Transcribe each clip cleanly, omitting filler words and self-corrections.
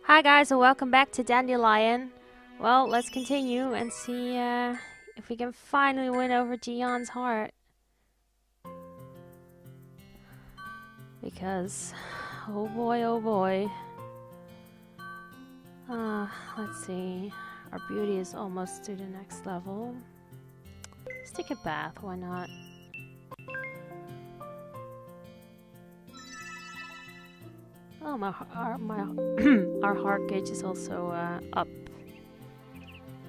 Hi guys and welcome back to Dandelion. Well, let's continue and see if we can finally win over Jiyeon's heart. Because, oh boy, oh boy. Let's see. Our beauty is almost to the next level. Let's take a bath, why not? Oh, our heart gauge is also up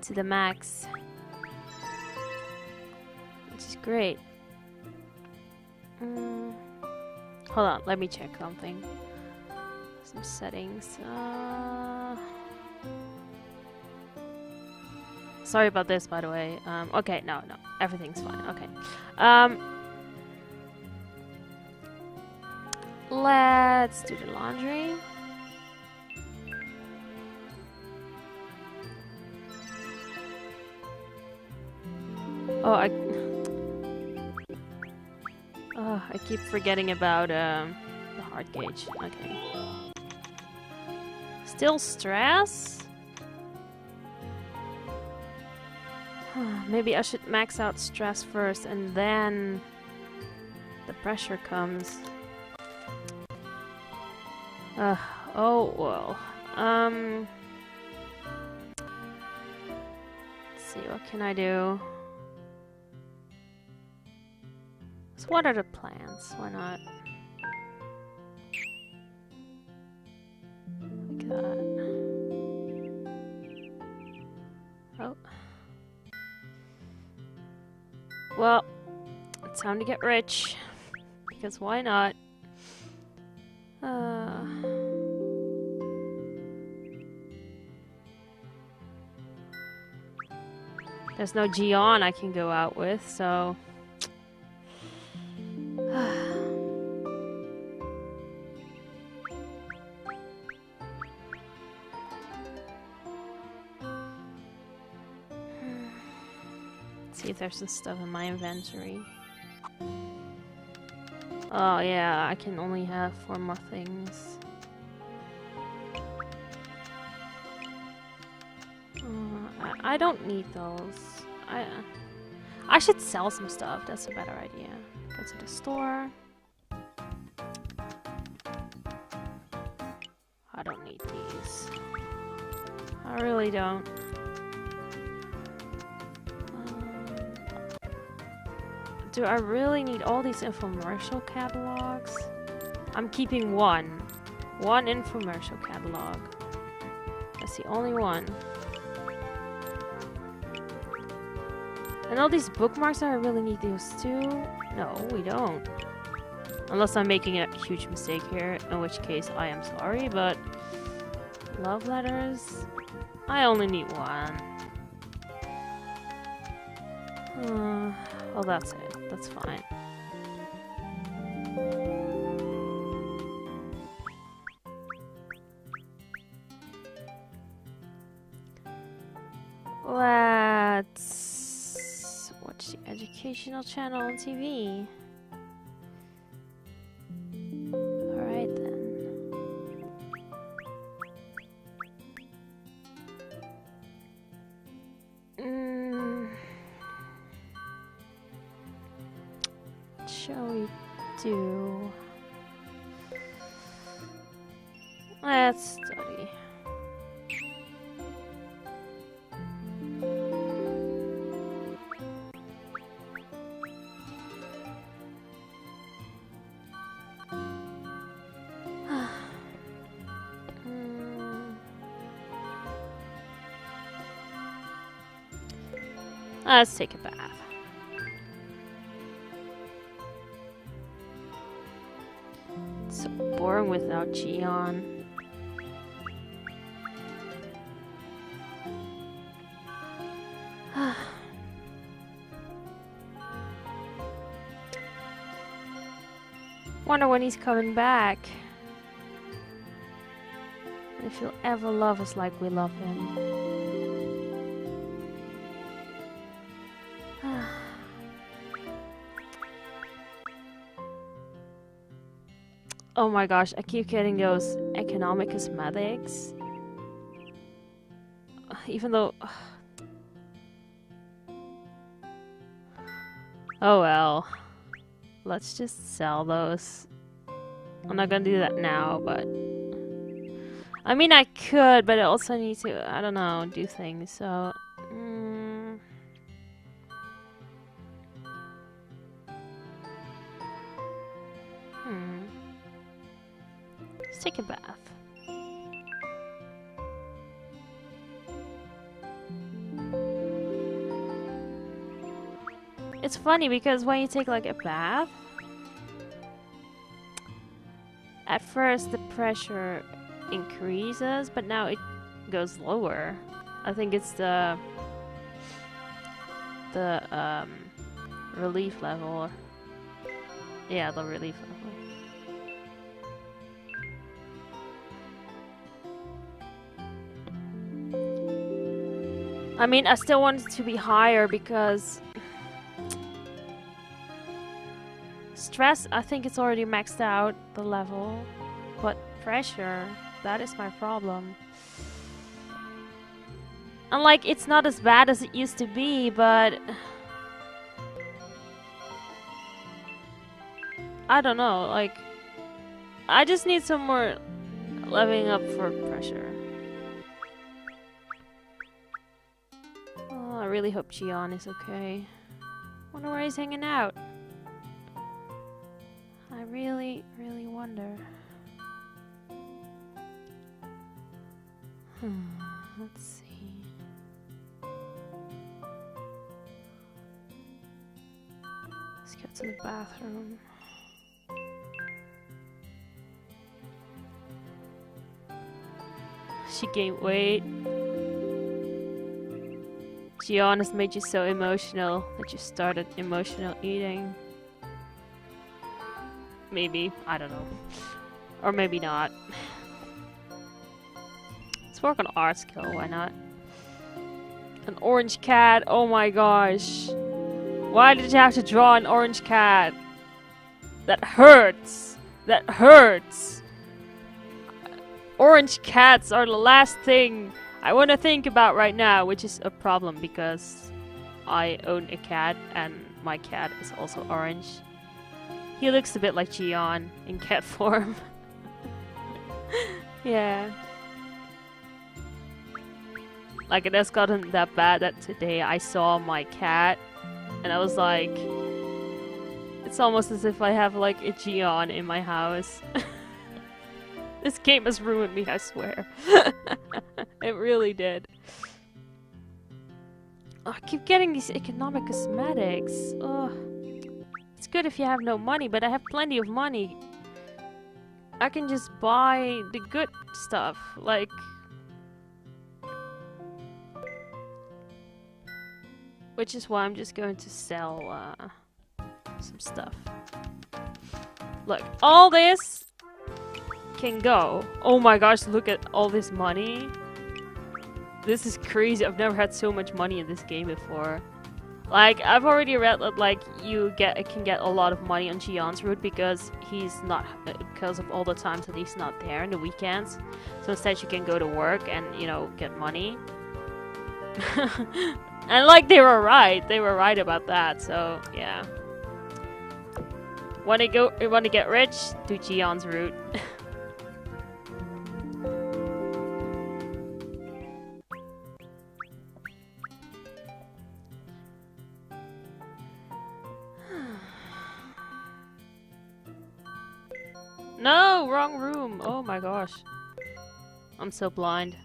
to the max, which is great. Hold on, let me check something. Some settings. Sorry about this, by the way. Okay, no, everything's fine. Okay. Let's do the laundry. Oh, I keep forgetting about the heart gauge. Okay. Still stress? Maybe I should max out stress first and then the pressure comes. Oh well. Let's see, what can I do? Let's water the plants, why not? Like that. Oh. Well, it's time to get rich. Because why not? There's no Jiyeon I can go out with, so... See if there's some stuff in my inventory. Oh yeah, I can only have 4 more things. I don't need those. I should sell some stuff. That's a better idea. Go to the store. I don't need these. I really don't. Do I really need all these infomercial catalogs? I'm keeping one. One infomercial catalog. That's the only one. And all these bookmarks, do I really need those too? No, we don't. Unless I'm making a huge mistake here, in which case I am sorry, but... Love letters? I only need one. Well, that's it. That's fine. Let's watch the educational channel on TV. Alright then. What shall we do? Let's study. Let's take a bath. It's so boring without Jiyeon. Wonder when he's coming back. If he'll ever love us like we love him. Oh my gosh, I keep getting those economic cosmetics. even though... Oh well. Let's just sell those. I'm not gonna do that now, but... I mean, I could, but I also need to, I don't know, do things, so... Let's take a bath. It's funny because when you take like a bath, at first the pressure increases, but now it goes lower. I think it's the relief level. Yeah, the relief level. I mean, I still want it to be higher because stress, I think it's already maxed out, the level. But pressure, that is my problem. And like, it's not as bad as it used to be, but... I don't know, like... I just need some more leveling up for pressure. Oh, I really hope Jiyeon is okay. Wonder where he's hanging out. I really, really wonder. Let's see. Let's go to the bathroom. She gained weight. Jiyeon has made you so emotional that you started emotional eating. Maybe, I don't know. Or maybe not. Let's work on art skill, why not? An orange cat, oh my gosh. Why did you have to draw an orange cat? That hurts. That hurts. Orange cats are the last thing I want to think about right now, which is a problem because I own a cat and my cat is also orange. He looks a bit like Jiyeon in cat form. Yeah. Like, it has gotten that bad that today I saw my cat and I was like, it's almost as if I have like a Jiyeon in my house. This game has ruined me, I swear. It really did. Oh, I keep getting these economic cosmetics. Ugh. It's good if you have no money, but I have plenty of money. I can just buy the good stuff, like... Which is why I'm just going to sell some stuff. Look, all this can go. Oh my gosh, look at all this money. This is crazy. I've never had so much money in this game before. Like, I've already read that like you can get a lot of money on Jiyeon's route because he's not, because of all the times that he's not there in the weekends. So instead you can go to work and, you know, get money. And like, they were right about that, so yeah. Want to get rich? Do Jiyeon's route. No, wrong room. Oh my gosh. I'm so blind.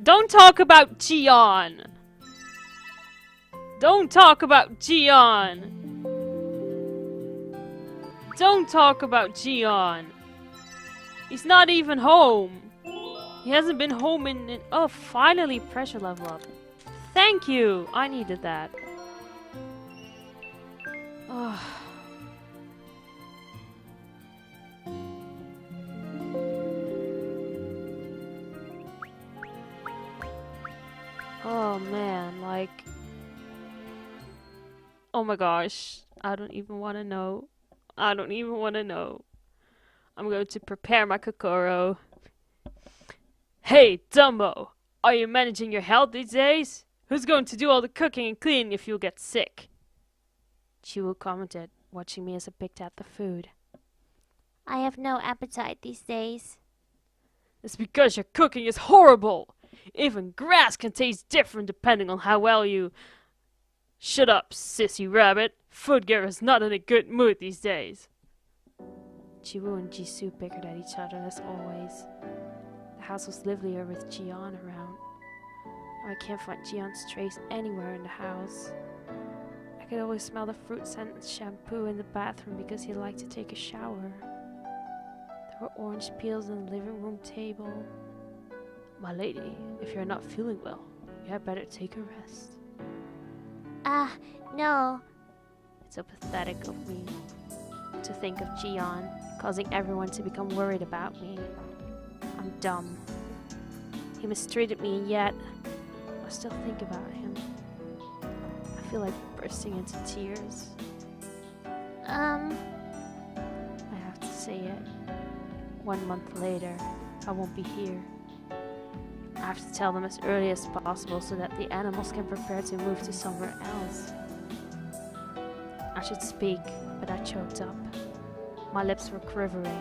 Don't talk about Jiyeon. Don't talk about Jiyeon. Don't talk about Jiyeon. He's not even home. He hasn't been home in oh, finally pressure level up. Thank you. I needed that. Oh. Oh man, like... Oh my gosh. I don't even want to know. I don't even want to know. I'm going to prepare my Kokoro. Hey, Dumbo! Are you managing your health these days? Who's going to do all the cooking and cleaning if you get sick? Jiwoo commented, watching me as I picked out the food. I have no appetite these days. It's because your cooking is horrible! Even grass can taste different depending on how well you... Shut up, sissy rabbit. Footgear is not in a good mood these days. Jiwoo and Jisoo bickered at each other as always. The house was livelier with Jiyeon around. I can't find Jiyeon's trace anywhere in the house. I could always smell the fruit-scented shampoo in the bathroom because he liked to take a shower. There were orange peels on the living room table. My lady, if you're not feeling well, you had better take a rest. No. It's so pathetic of me to think of Jiyeon causing everyone to become worried about me. I'm dumb. He mistreated me, and yet I still think about him. I feel like bursting into tears. I have to say it. 1 month later, I won't be here. I have to tell them as early as possible so that the animals can prepare to move to somewhere else. I should speak, but I choked up. My lips were quivering.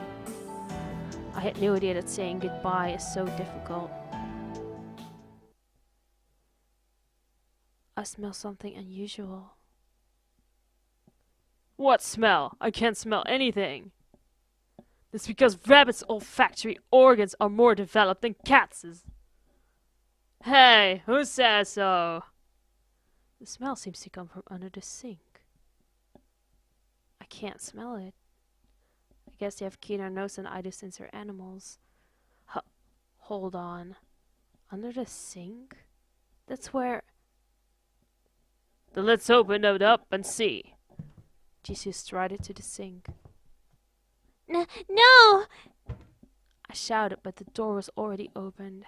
I had no idea that saying goodbye is so difficult. I smell something unusual. What smell? I can't smell anything. That's because rabbits' olfactory organs are more developed than cats'. Hey, who says so? The smell seems to come from under the sink. I can't smell it. I guess they have keener nose than I do since they're animals. Hold on. Under the sink? That's where... Then let's open it up and see. Jisoo strided to the sink. No! I shouted, but the door was already opened.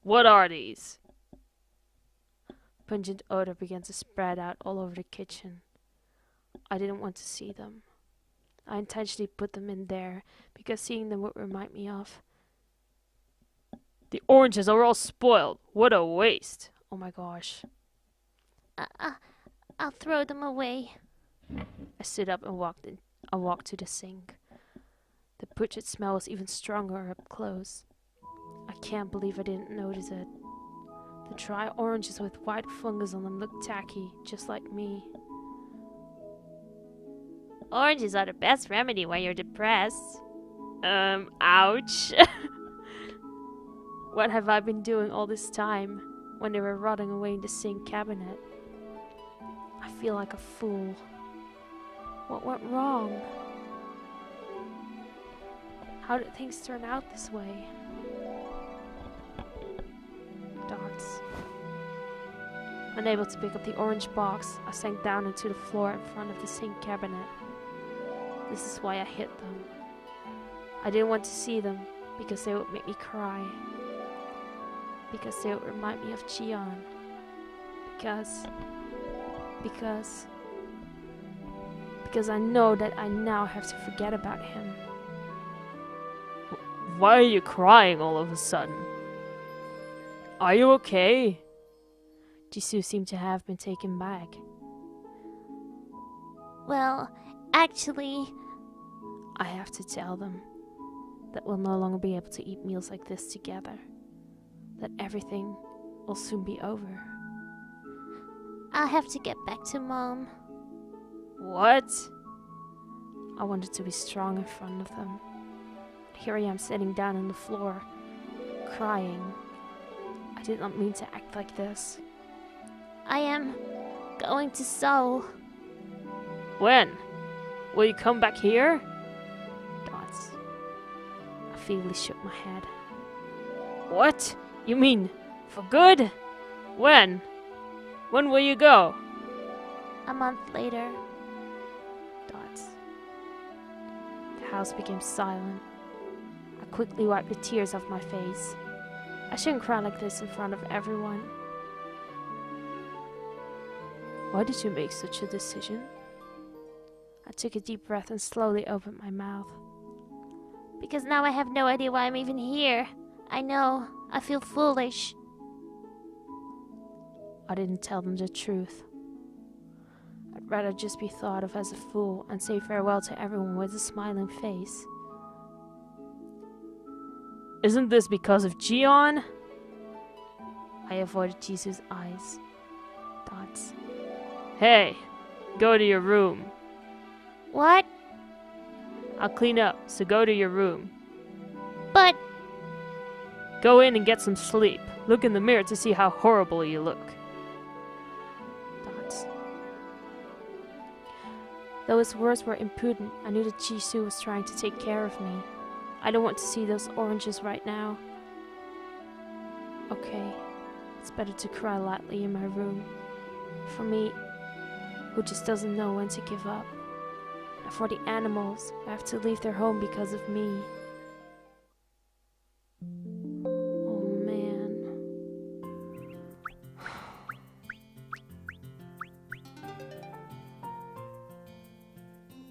What are these? Pungent odor began to spread out all over the kitchen. I didn't want to see them. I intentionally put them in there because seeing them would remind me of... The oranges are all spoiled. What a waste. Oh my gosh. I'll throw them away. I stood up and walked to the sink. The putrid smell was even stronger up close. I can't believe I didn't notice it. The dry oranges with white fungus on them looked tacky, just like me. Oranges are the best remedy when you're depressed. Ouch. What have I been doing all this time when they were rotting away in the sink cabinet? I feel like a fool. What went wrong? How did things turn out this way? Dots. Unable to pick up the orange box, I sank down into the floor in front of the sink cabinet. This is why I hid them. I didn't want to see them because they would make me cry. Because they would remind me of Jiyeon. Because I know that I now have to forget about him. Why are you crying all of a sudden? Are you okay? Jisoo seemed to have been taken back. Well, actually... I have to tell them that we'll no longer be able to eat meals like this together. That everything will soon be over. I'll have to get back to Mom. What? I wanted to be strong in front of them. Here I am sitting down on the floor, crying. I did not mean to act like this. I am going to Seoul. When? Will you come back here? Dots. I feebly shook my head. What? You mean for good? When? When will you go? A month later. Dots. The house became silent. I quickly wiped the tears off my face. I shouldn't cry like this in front of everyone. Why did you make such a decision? I took a deep breath and slowly opened my mouth. Because now I have no idea why I'm even here. I know. I feel foolish. I didn't tell them the truth. I'd rather just be thought of as a fool and say farewell to everyone with a smiling face. Isn't this because of Jiyeon? I avoided Jisoo's eyes. Thoughts. Hey, go to your room. What? I'll clean up, so go to your room. But... Go in and get some sleep. Look in the mirror to see how horrible you look. Thoughts. Though his words were impudent, I knew that Jisoo was trying to take care of me. I don't want to see those oranges right now. Okay, it's better to cry lightly in my room. For me, who just doesn't know when to give up. And for the animals who have to leave their home because of me. Oh man.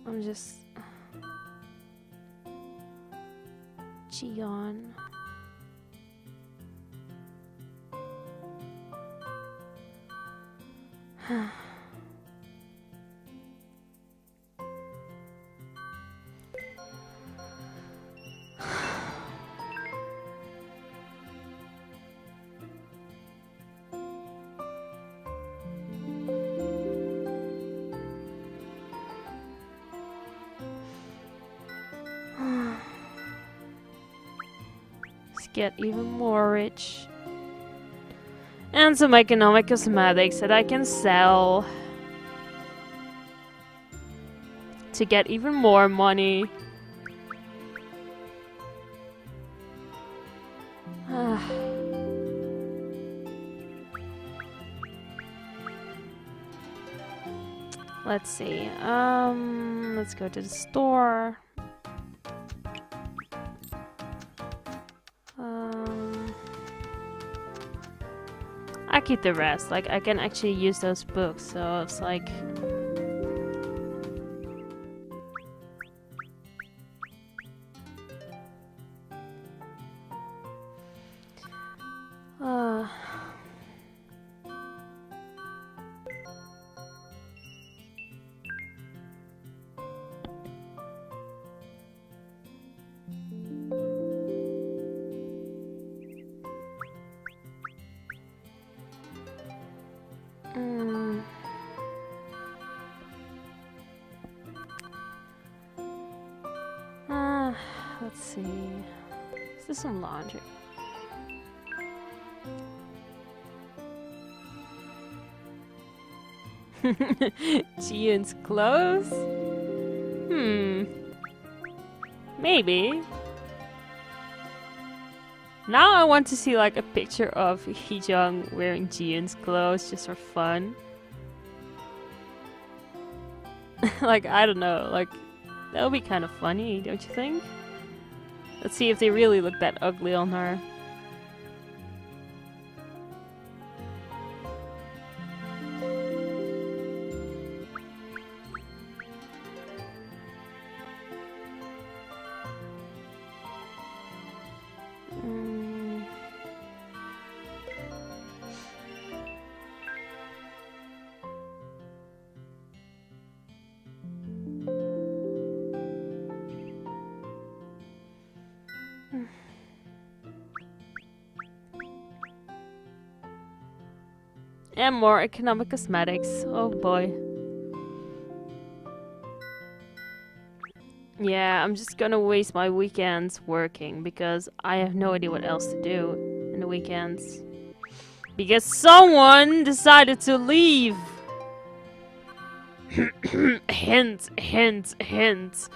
I'm just... Jiyeon. Let's get even more rich. And some economic cosmetics that I can sell to get even more money. Let's see. Let's go to the store. I keep the rest. Like, I can actually use those books, so it's like... let's see. Is this some laundry? Jiyeon's clothes? Maybe. Now I want to see like a picture of Heejung wearing Jiyeon's clothes just for fun. Like, I don't know, like, that would be kind of funny, don't you think? Let's see if they really look that ugly on her. And more economic cosmetics. Oh boy. Yeah, I'm just gonna waste my weekends working because I have no idea what else to do in the weekends. Because someone decided to leave! Hint, hint, hint.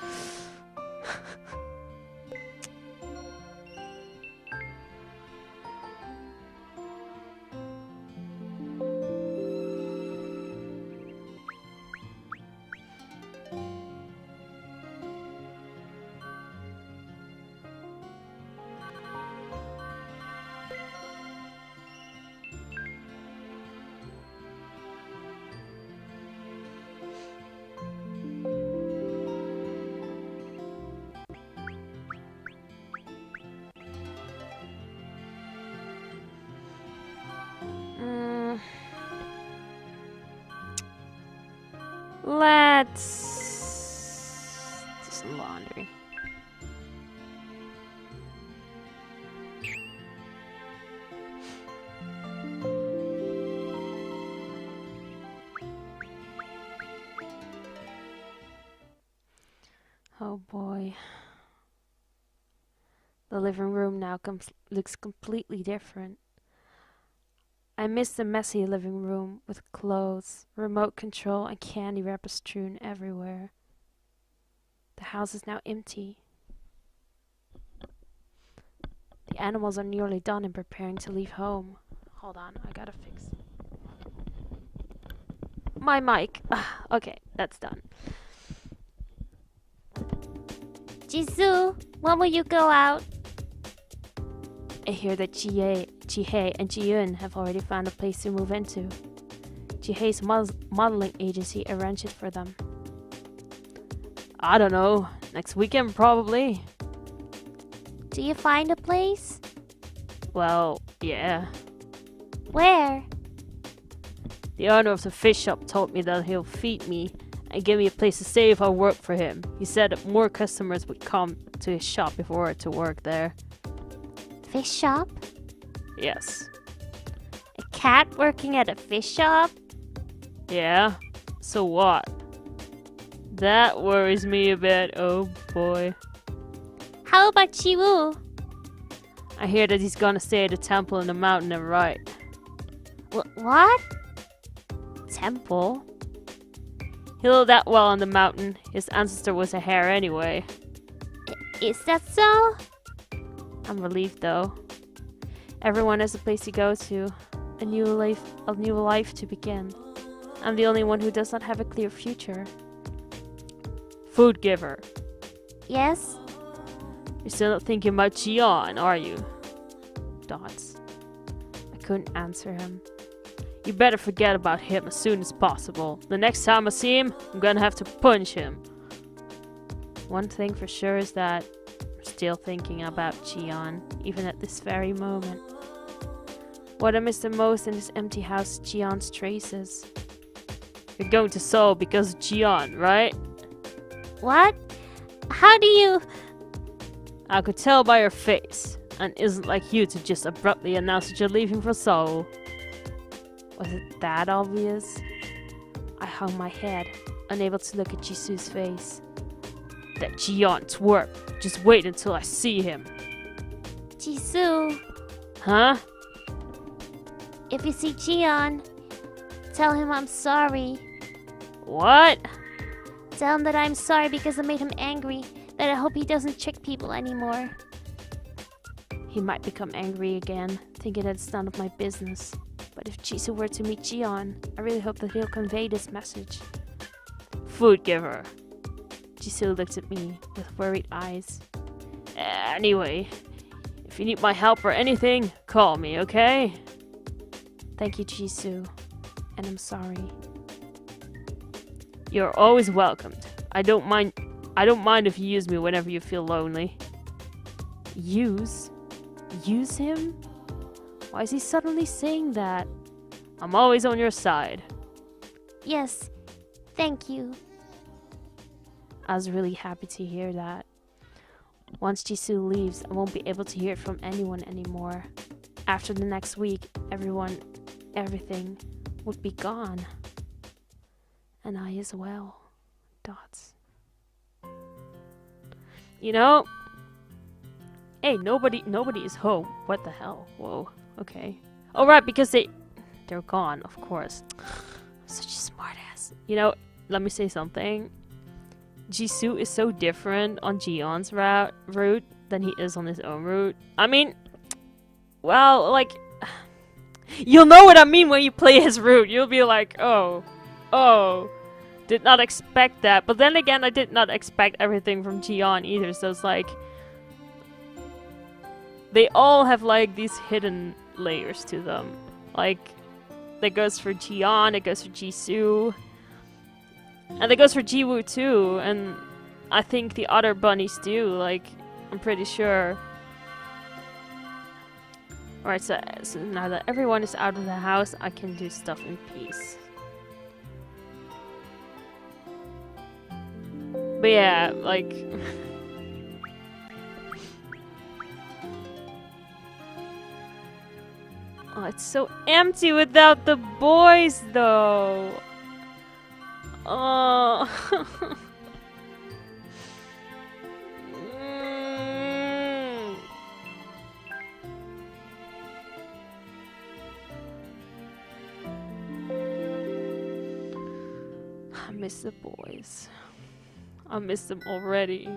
Let's do some laundry. Oh boy. The living room now looks completely different. I miss the messy living room with clothes, remote control, and candy wrappers strewn everywhere. The house is now empty. The animals are nearly done and preparing to leave home. Hold on, I gotta fix my mic. Okay, that's done. Jisoo, when will you go out? I hear that Jihae and Jiyeon have already found a place to move into. Jihae's modeling agency arranged it for them. I don't know. Next weekend, probably. Do you find a place? Well, yeah. Where? The owner of the fish shop told me that he'll feed me and give me a place to stay if I work for him. He said that more customers would come to his shop if I were to work there. Fish shop? Yes. A cat working at a fish shop? Yeah? So what? That worries me a bit, oh boy. How about Chiwoo? I hear that he's gonna stay at a temple in the mountain and right. What? Temple? He lived that well on the mountain. His ancestor was a hare anyway. Is that so? I'm relieved though. Everyone has a place to go to, a new life to begin. I'm the only one who does not have a clear future. Food giver. Yes? You're still not thinking about Jiyeon, are you? Dots. I couldn't answer him. You better forget about him as soon as possible. The next time I see him, I'm gonna have to punch him. One thing for sure is that I'm still thinking about Jiyeon, even at this very moment. What I miss the most in this empty house is Jiyeon's traces. You're going to Seoul because of Jiyeon, right? What? How do you... I could tell by your face, and isn't like you to just abruptly announce that you're leaving for Seoul. Was it that obvious? I hung my head, unable to look at Jisoo's face. That Jiyeon twerp. Just wait until I see him. Jisoo, Huh? if you see Jiyeon, tell him I'm sorry. What? Tell him that I'm sorry because I made him angry, that I hope he doesn't trick people anymore. He might become angry again, thinking that it's none of my business. But if Jisoo were to meet Jiyeon, I really hope that he'll convey this message. Food giver. Jisoo looked at me with worried eyes. Anyway, if you need my help or anything, call me, okay? Thank you, Jisoo. And I'm sorry. You're always welcomed. I don't mind if you use me whenever you feel lonely. Use? Use him? Why is he suddenly saying that? I'm always on your side. Yes, thank you. I was really happy to hear that. Once Jisoo leaves, I won't be able to hear it from anyone anymore. After the next week, everything would be gone. And I as well. Dots. You know, hey, nobody is home. What the hell? Whoa. Okay. Oh, right, because they're gone, of course. Such a smartass. You know, let me say something. Jisoo is so different on Jiyeon's route than he is on his own route. I mean, well, like, you'll know what I mean when you play his route. You'll be like, oh, did not expect that. But then again, I did not expect everything from Jiyeon either. So it's like, they all have like these hidden layers to them. Like, that goes for Jiyeon, it goes for Jisoo. And that goes for Jiwoo too, and I think the other bunnies do, like, I'm pretty sure. Alright, so now that everyone is out of the house, I can do stuff in peace. But yeah, like... Oh, it's so empty without the boys, though. Oh. Mm. I miss the boys. I miss them already.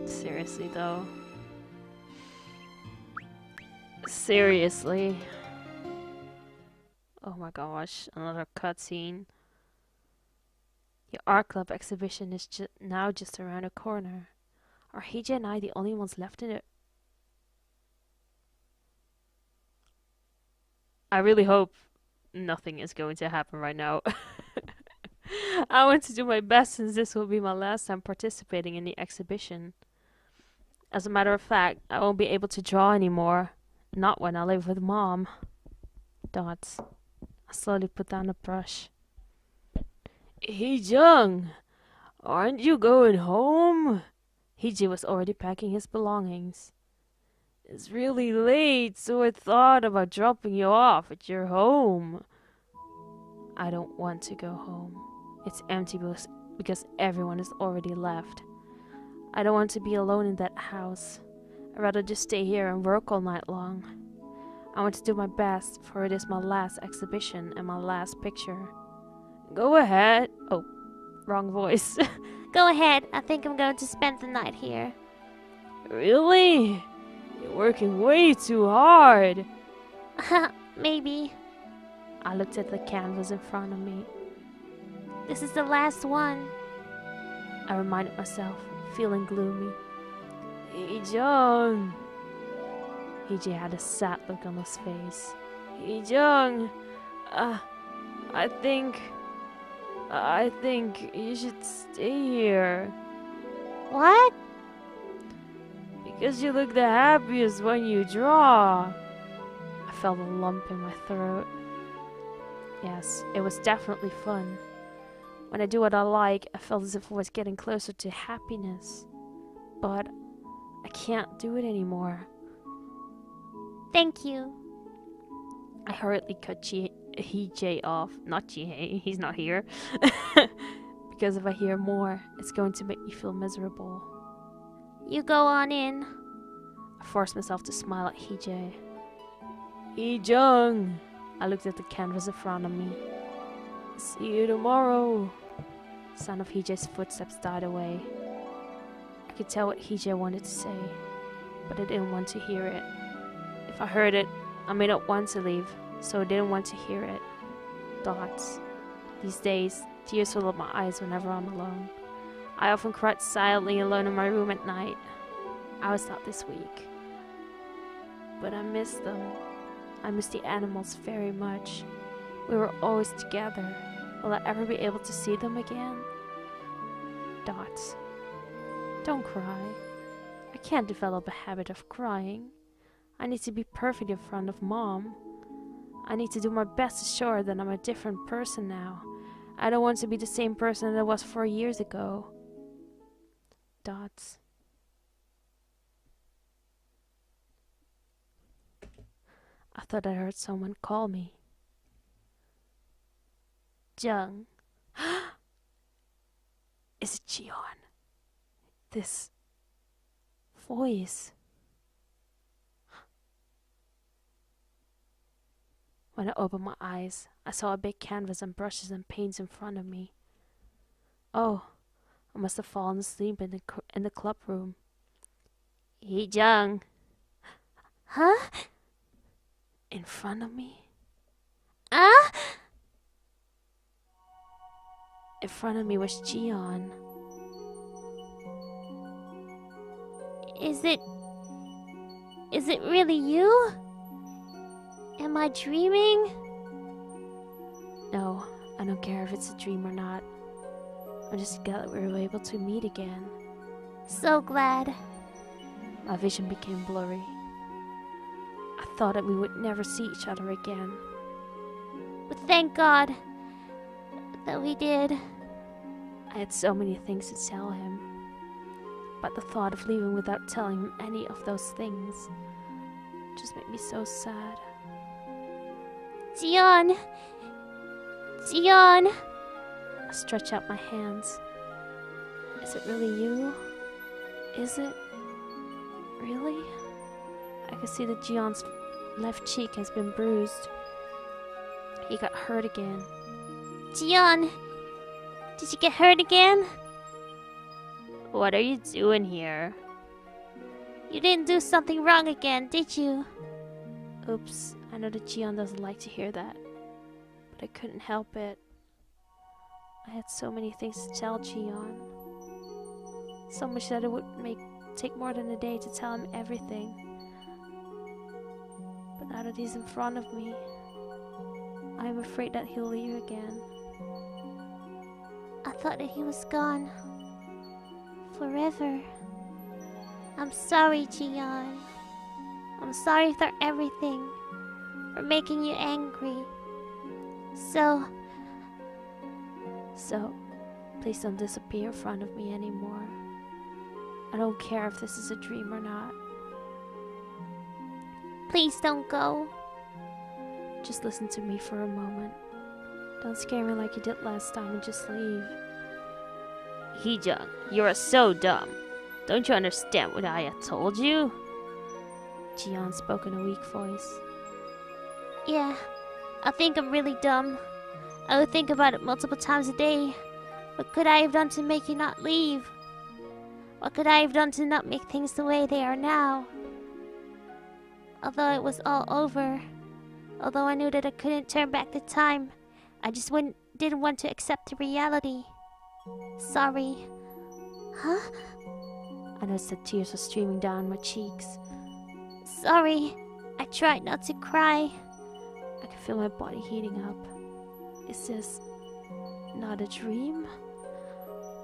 Seriously though. Seriously. Oh my gosh, another cutscene. The art club exhibition is now just around the corner. Are Heejung and I the only ones left in it? I really hope nothing is going to happen right now. I want to do my best since this will be my last time participating in the exhibition. As a matter of fact, I won't be able to draw anymore. Not when I live with Mom. Dots. I slowly put down the brush. Heejung, aren't you going home? Heejung was already packing his belongings. It's really late, so I thought about dropping you off at your home. I don't want to go home. It's empty because everyone has already left. I don't want to be alone in that house. I'd rather just stay here and work all night long. I want to do my best, for it is my last exhibition and my last picture. Go ahead. Oh, wrong voice. Go ahead. I think I'm going to spend the night here. Really? You're working way too hard. Maybe. I looked at the canvas in front of me. This is the last one. I reminded myself, feeling gloomy. Heejung. Heejung had a sad look on his face. Heejung, I think you should stay here. What? Because you look the happiest when you draw. I felt a lump in my throat. Yes, it was definitely fun. When I do what I like, I felt as if I was getting closer to happiness. But I can't do it anymore. Thank you. I hurriedly cut Heejay off. Not Jiyeon, he's not here. Because if I hear more, it's going to make me feel miserable. You go on in. I forced myself to smile at Heejay. Heejung! I looked at the canvas in front of me. See you tomorrow. The sound of Heejay's footsteps died away. I could tell what Heejay wanted to say, but I didn't want to hear it. If I heard it, I may not want to leave, so I didn't want to hear it. Dots. These days, tears fill up my eyes whenever I'm alone. I often cried silently alone in my room at night. I was not this week. But I miss them. I miss the animals very much. We were always together. Will I ever be able to see them again? Dots. Don't cry. I can't develop a habit of crying. I need to be perfect in front of Mom. I need to do my best to show her that I'm a different person now. I don't want to be the same person that I was 4 years ago. Dots. I thought I heard someone call me. Jung. Is it Jiyeon? This voice. When I opened my eyes, I saw a big canvas and brushes and paints in front of me. Oh, I must have fallen asleep in the club room. Heejung. Huh? in front of me. Ah? In front of me was Jiyeon. Is it really you? Am I dreaming? No, I don't care if it's a dream or not. I'm just glad that we were able to meet again. So glad. My vision became blurry. I thought that we would never see each other again. But thank God that we did. I had so many things to tell him, but the thought of leaving without telling him any of those things just made me so sad. Jiyeon! Jiyeon! I stretch out my hands. Is it really you? Is it? Really? I could see that Jiyeon's left cheek has been bruised. He got hurt again. Jiyeon! Did you get hurt again? What are you doing here? You didn't do something wrong again, did you? Oops, I know that Jiyeon doesn't like to hear that, but I couldn't help it. I had so many things to tell Jiyeon. So much that it would take more than a day to tell him everything. But now that he's in front of me, I am afraid that he'll leave again. I thought that he was gone. Forever. I'm sorry, Jiyeon. I'm sorry for everything. For making you angry. So, please don't disappear in front of me anymore. I don't care if this is a dream or not. Please don't go. Just listen to me for a moment. Don't scare me like you did last time and just leave. Heejung, you are so dumb. Don't you understand what I have told you? Jiyeon spoke in a weak voice. Yeah, I think I'm really dumb. I would think about it multiple times a day. What could I have done to make you not leave? What could I have done to not make things the way they are now? Although it was all over, although I knew that I couldn't turn back the time, I just didn't want to accept the reality. Sorry. Huh? I noticed that tears were streaming down my cheeks. Sorry. I tried not to cry. I could feel my body heating up. Is this not a dream?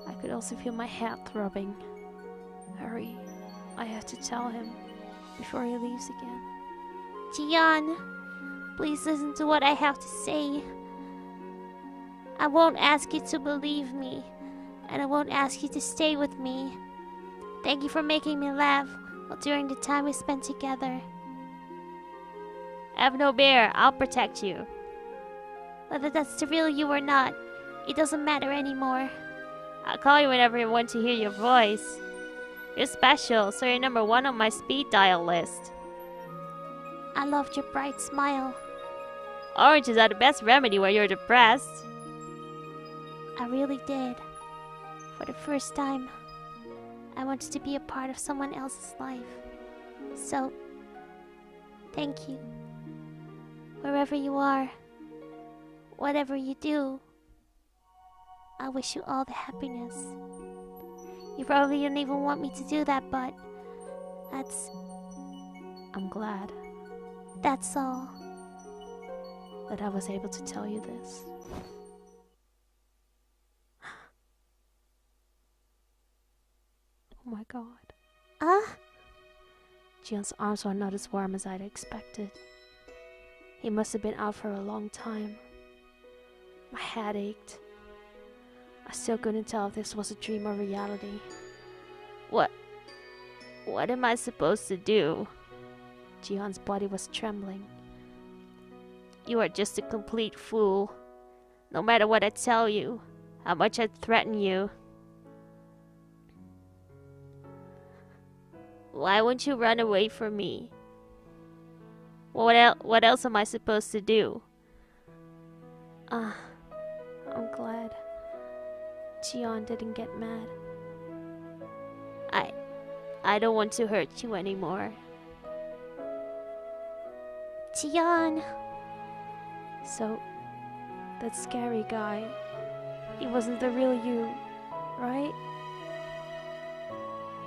I could also feel my head throbbing. Hurry. I have to tell him before he leaves again. Jiyeon, please listen to what I have to say. I won't ask you to believe me, and I won't ask you to stay with me. Thank you for making me laugh during the time we spent together. Have no fear, I'll protect you. Whether that's the real you or not, it doesn't matter anymore. I'll call you whenever I want to hear your voice. You're special, so you're number 1 on my speed dial list. I loved your bright smile. Oranges are the best remedy when you're depressed. I really did. For the first time, I wanted to be a part of someone else's life. So, thank you. Wherever you are, whatever you do, I wish you all the happiness. You probably didn't even want me to do that, but I'm glad that's all. that I was able to tell you this. Oh my god. Jiyeon's arms were not as warm as I'd expected. He must have been out for a long time. My head ached. I still couldn't tell if this was a dream or reality. What am I supposed to do? Jiyeon's body was trembling. You are just a complete fool. No matter what I tell you, how much I threaten you. Why won't you run away from me? What else am I supposed to do? I'm glad Jiyeon didn't get mad. I don't want to hurt you anymore. Jiyeon. So, that scary guy, he wasn't the real you, right?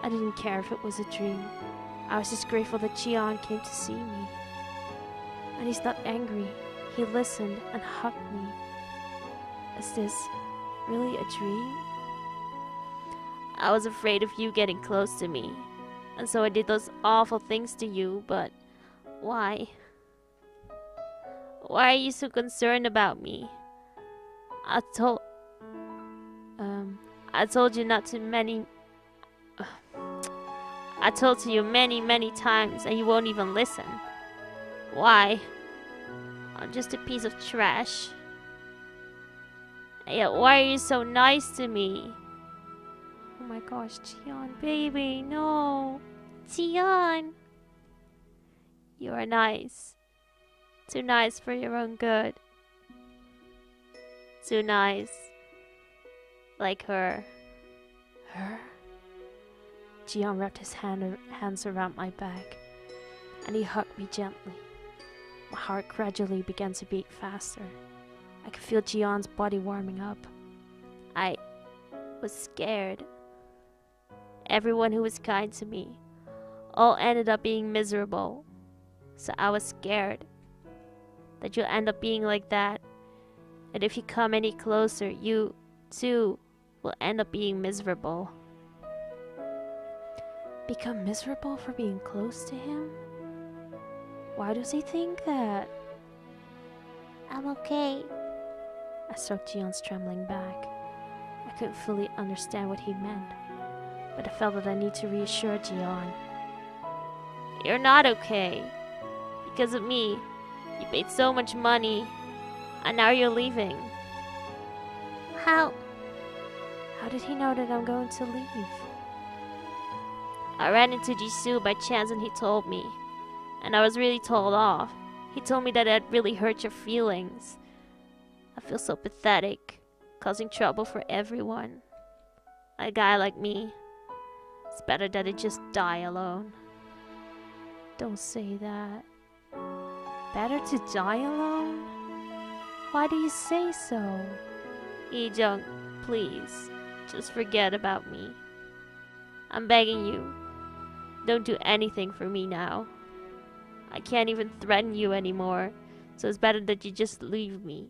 I didn't care if it was a dream. I was just grateful that Jiyeon came to see me. And he's not angry. He listened and hugged me. Is this really a dream? I was afraid of you getting close to me. And so I did those awful things to you, but why? Why are you so concerned about me? I told you not to many... I told to you many times and you won't even listen. Why? I'm just a piece of trash. And yet why are you so nice to me? Oh my gosh, Jiyeon, baby, no. Jiyeon. You are nice. Too nice for your own good. Too nice. Like her. Her? Jiyeon wrapped his hands around my back, and he hugged me gently. My heart gradually began to beat faster. I could feel Jiyeon's body warming up. I was scared. Everyone who was kind to me all ended up being miserable. So I was scared that you'll end up being like that. And if you come any closer, you too will end up being miserable. Become miserable for being close to him? Why does he think that? I'm okay. I stroked Jiyeon's trembling back. I couldn't fully understand what he meant, but I felt that I need to reassure Jiyeon. You're not okay. Because of me, you paid so much money, and now you're leaving. How did he know that I'm going to leave? I ran into Jisoo by chance and he told me, and I was really told off. He told me that it had really hurt your feelings. I feel so pathetic, causing trouble for everyone. A guy like me, it's better that I just die alone. Don't say that. Better to die alone? Why do you say so? Heejung, please, just forget about me. I'm begging you, don't do anything for me now. I can't even threaten you anymore, so it's better that you just leave me.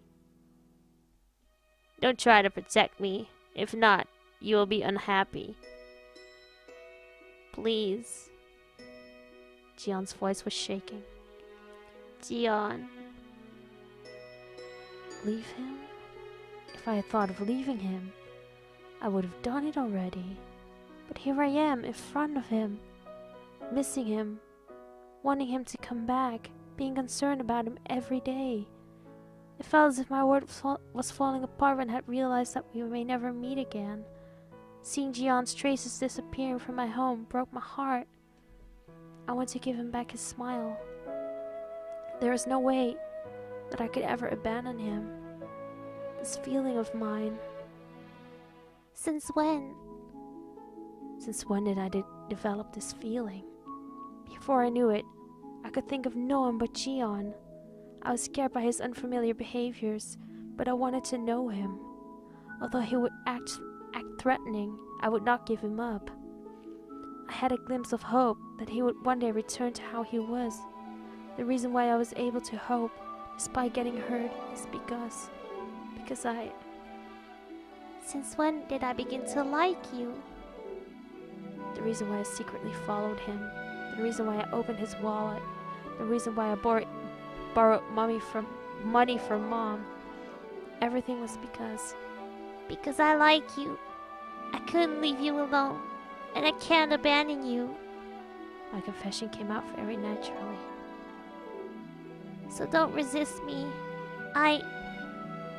Don't try to protect me. If not, you will be unhappy. Please. Jiyeon's voice was shaking. Jiyeon. Leave him? If I had thought of leaving him, I would have done it already. But here I am, in front of him, missing him, wanting him to come back, being concerned about him every day. It felt as if my world was falling apart when I had realized that we may never meet again. Seeing Jiyeon's traces disappearing from my home broke my heart. I want to give him back his smile. There is no way that I could ever abandon him. This feeling of mine. Since when? Since when did I develop this feeling? Before I knew it, I could think of no one but Jiyeon. I was scared by his unfamiliar behaviors, but I wanted to know him. Although he would act threatening, I would not give him up. I had a glimpse of hope that he would one day return to how he was. The reason why I was able to hope, despite getting hurt, is because I... Since when did I begin to like you? The reason why I secretly followed him, the reason why I opened his wallet, the reason why I borrowed money from Mom. Everything was because I like you. I couldn't leave you alone, and I can't abandon you. My confession came out very naturally. So don't resist me. I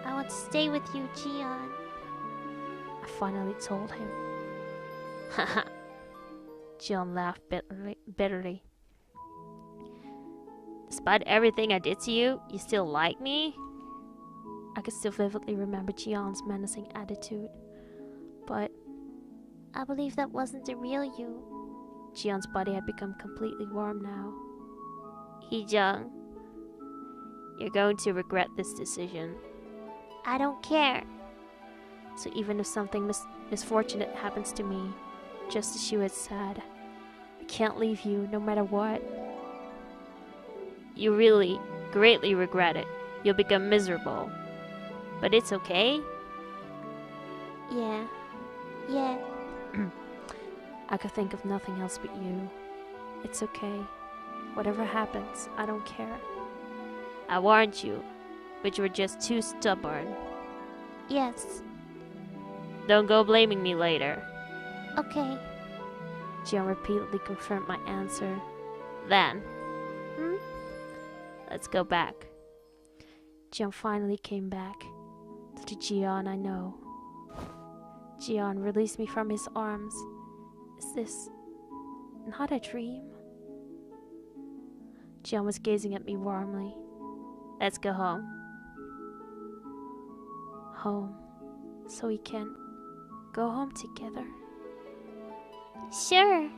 want to stay with you, Jiyeon. I finally told him. Haha. Jiyeon laughed bitterly. Despite everything I did to you, you still like me? I could still vividly remember Jiyeon's menacing attitude. But I believe that wasn't the real you. Jiyeon's body had become completely warm now. Heejung, You're going to regret this decision. I don't care. So even if something misfortunate happens to me, just as you had said, I can't leave you no matter what. You really greatly regret it. You'll become miserable. But it's okay. Yeah. Yeah. I could think of nothing else but you. It's okay. Whatever happens, I don't care. I warned you, but you were just too stubborn. Yes. Don't go blaming me later. Okay. Jiyeon repeatedly confirmed my answer. Then, let's go back. Jiyeon finally came back to the Jiyeon I know. Jiyeon released me from his arms. Is this not a dream? Jiyeon was gazing at me warmly. Let's go home. Home. So we can go home together. Sure.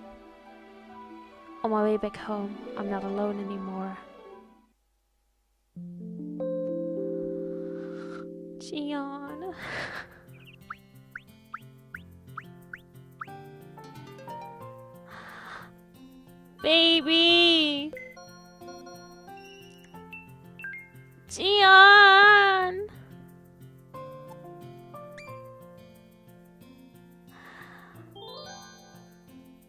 On my way back home, I'm not alone anymore. Jiyeon. Baby! Jiyeon!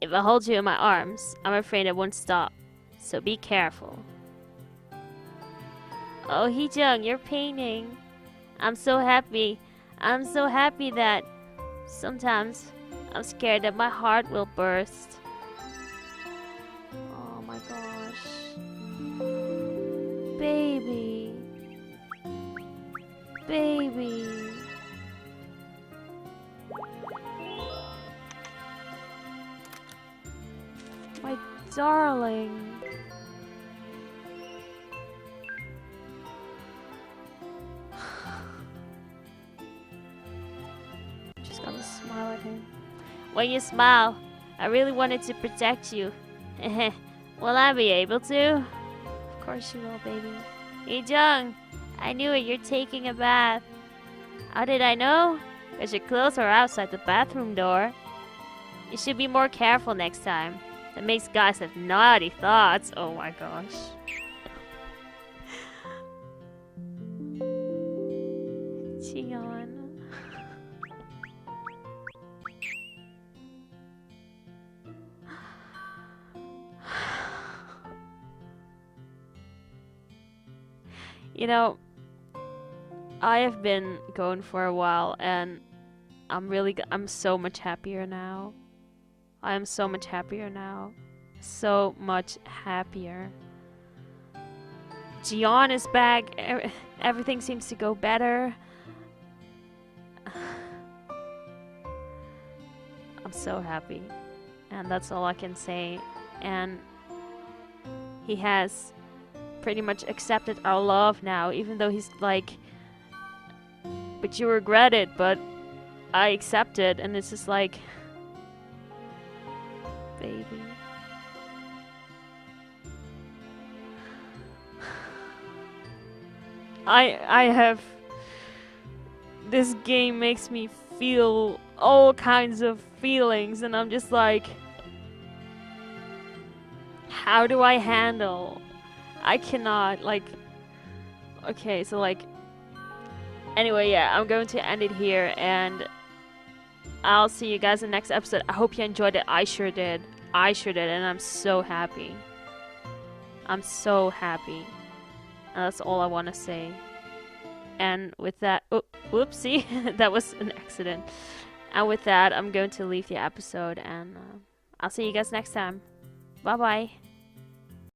If I hold you in my arms, I'm afraid I won't stop. So be careful. Oh, Heejung, you're painting. I'm so happy. I'm so happy that sometimes I'm scared that my heart will burst. Oh my gosh. Baby. Baby. My darling. Just gonna smile at him. When you smile, I really wanted to protect you. Will I be able to? Of course you will, baby. Heejung, I knew it. You're taking a bath. How did I know? Because your clothes are outside the bathroom door. You should be more careful next time. That makes guys have naughty thoughts. Oh my gosh. Jiyeon. You know, I have been going for a while and I'm so much happier now. I am so much happier now. So much happier. Jiyeon is back. Everything seems to go better. I'm so happy. And that's all I can say. And he has pretty much accepted our love now, even though he's like, but you regret it, but I accept it. And it's just like, baby. I have, this game makes me feel all kinds of feelings, and I'm just like, how do I handle? I cannot, like, okay, so like, anyway, yeah, I'm going to end it here, and I'll see you guys in the next episode. I hope you enjoyed it. I sure did. I sure did, and I'm so happy. I'm so happy. And that's all I want to say. And with that, oh, whoopsie, that was an accident. And with that, I'm going to leave the episode, and I'll see you guys next time. Bye-bye.